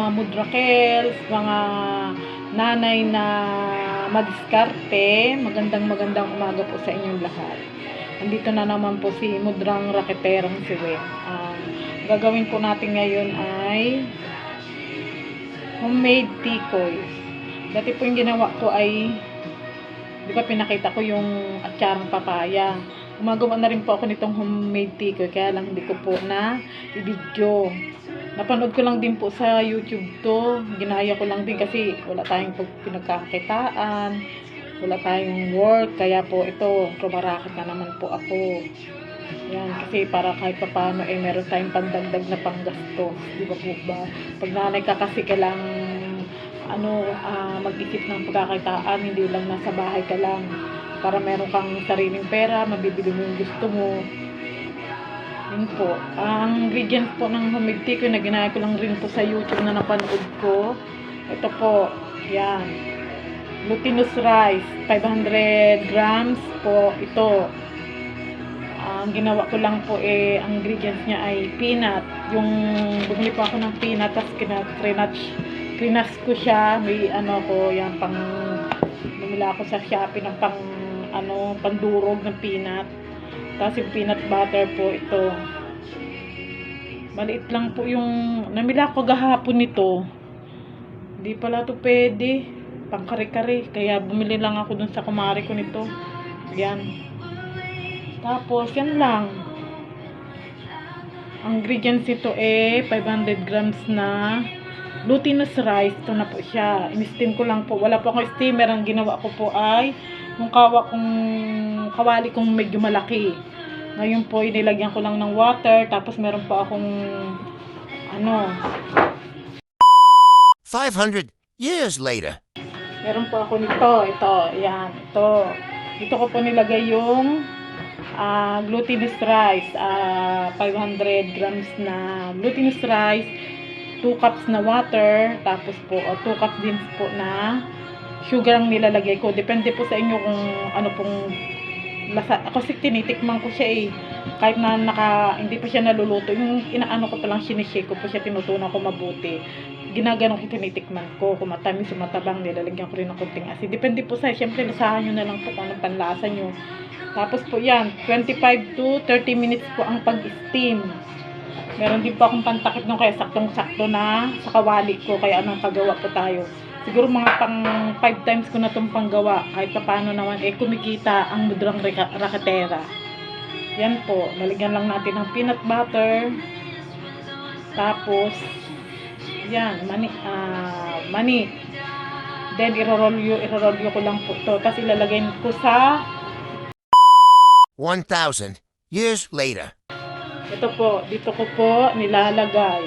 mga mudrakels, mga nanay na madiskarte, magandang umaga po sa inyong lahat. Andito na naman po si Mudrang Raketerang si Wen. Gagawin po natin ngayon ay homemade tikoy. Dati po yung ginawa ko ay, di ba pinakita ko yung atsarang papaya. Gumagawa na rin po ako nitong homemade tikoy, kaya lang hindi ko po na i-video. Napanood ko lang din po sa YouTube to. Ginaya ko lang din kasi wala tayong pinagkakakitaan, wala tayong work, kaya po ito, rumaraket na naman po ako. Yan, kasi para kahit pa paano meron tayong pandagdag na panggastos, di ba po ba? Pag nanay ka kasi kailang mag-isip ng pagkakitaan, hindi lang nasa bahay ka lang, para meron kang sariling pera, mabibili mo yung gusto mo. Yun po. Ang ingredients po ng homemade tikoy na ginaya ko lang rin po sa YouTube na napanood ko. Ito po, yan. Glutinous rice, 500 grams po ito. Ang ginawa ko lang po ang ingredients niya ay peanut. Yung bumili po ako ng peanut, tapos krinach ko siya. May yan bumili ako sa Shopee ng pandurog ng peanut. Tapos yung peanut butter po ito. Maliit lang po yung namila ko gahapon nito. Hindi pala to pwede. Pang kare-kare. Kaya bumili lang ako dun sa kumari ko nito. Yan. Tapos yan lang. Ang ingredients ito 500 grams na glutinous rice. Ito na po siya. In-steam ko lang po. Wala po akong steamer. Ang ginawa ko po ay yung kawali kong medyo malaki. Ngayon po, inilagyan ko lang ng water. Tapos meron po akong 500 years later. Meron po ako nito. Ito, yan. Ito. Dito ko po nilagay yung glutinous rice. 500 grams na glutinous rice. 2 cups na water. Tapos po, 2 cups din po na sugar ang nilalagay ko. Depende po sa inyo kung ano pong lasa. Kasi tinitikman ko siya kahit na hindi pa siya naluluto. Yung inaano ko pa lang, sinishake ko po siya, tinutunan ko mabuti. Ginaganon ko, tinitikman ko. Kung matamis o matabang, nilalagyan ko rin ng konting asin. Depende po sa, syempre, lasahan nyo na lang po kung anong panlasa nyo. Tapos po yan, 25 to 30 minutes po ang pag-steam. Meron din po akong pantakip nung kaya saktong-sakto na sa kawali ko. Kaya anong paggawa po tayo. Siguro mga pang 5 times ko na itong panggawa. Kahit pa paano naman, kumikita ang Mudrang Raketera. Yan po. Lalagyan lang natin ng peanut butter. Tapos, yan, mani. Then, irorolyo ko lang po ito. Tapos, ilalagay ko sa 1,000 years later. ito po. Dito ko po nilalagay.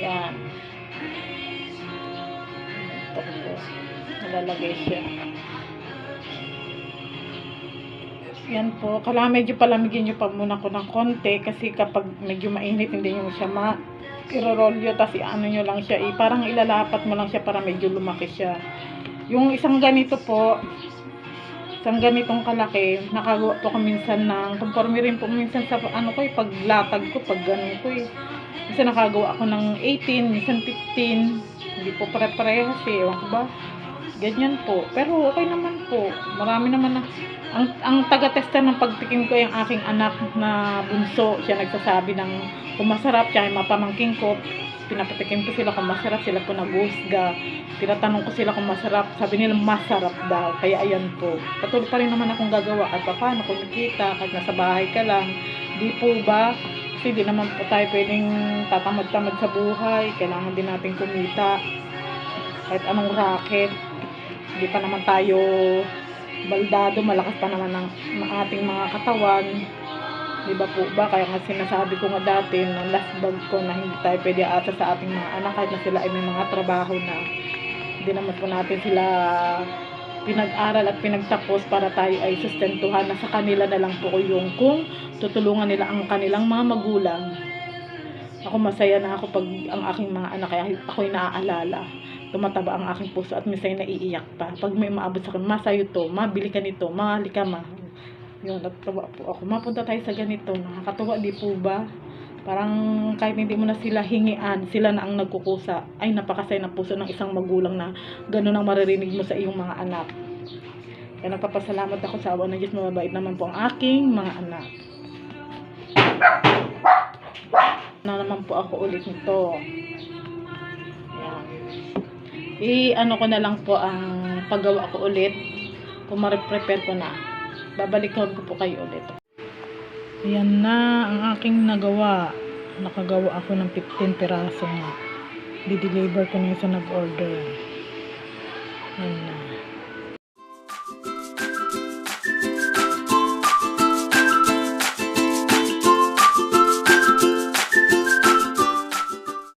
Yan. Nalalagay siya. Yan po. Kailangan medyo palamigin nyo pa muna ko ng konti kasi kapag medyo mainit hindi nyo siya irorolyo, tapos ano nyo lang siya. Parang ilalapat mo lang siya para medyo lumaki siya. Yung isang ganito po, isang ganitong kalaki, nakagawa po ko minsan ng, conforme rin po minsan sa paglatag ko, pag ganun ko minsan nakagawa ako ng 18, minsan 15. Hindi po pare-parehas ewan ko ba. Ganyan po. Pero okay naman po. Marami naman ang taga-tester ng pagtikim ko yung aking anak na bunso. Siya nagsasabi ng kung masarap, siya yung mapamangking ko. Pinapatikim ko sila kung masarap, sila po nag-husga. Tinatanong ko sila kung masarap, sabi nila masarap daw. Kaya ayan po. Patuloy pa rin naman akong gagawa kahit paano kumikita, kahit nasa bahay ka lang. Di po ba? Kasi di naman po tayo pwedeng tatamad-tamad sa buhay. Kailangan din natin kumita. Kahit anong racket. Hindi pa naman tayo baldado, malakas pa naman ang ating mga katawan. Di ba po ba? Kaya nga sinasabi ko nga dati ng last vlog ko na hindi tayo pwede asa sa ating mga anak kahit na sila ay may mga trabaho na. Hindi naman po natin sila pinag-aral at pinagtapos para tayo ay sustentuhan. Nasa kanila na lang po yung kung tutulungan nila ang kanilang mga magulang. Ako masaya na ako pag ang aking mga anak ay ako'y naaalala. Tumataba ang aking puso at minsan naiiyak pa. Pag may maabot sa akin, ma sa'yo to, ma bili ka nito, ma halika ma. Yun, nagtawa po ako. Mapunta tayo sa ganito. Nakakatuwa, di po ba? Parang kahit hindi mo na sila hingian, sila na ang nagkukusa. Ay, napakasay ng puso ng isang magulang na ganun ang maririnig mo sa iyong mga anak. Kaya nagpapasalamat ako sa awa ng Diyos, mababait naman po ang aking mga anak. Na naman po ako ulit nito. Ayan. Ano ko na lang po ang paggawa ko ulit. Kung ma-prepare ko na. Babalikan ko po kayo ulit. Ayan na ang aking nagawa. Nakagawa ako ng 15 piraso nga. Di-deliver ko na yung sa nag-order. Ayan na.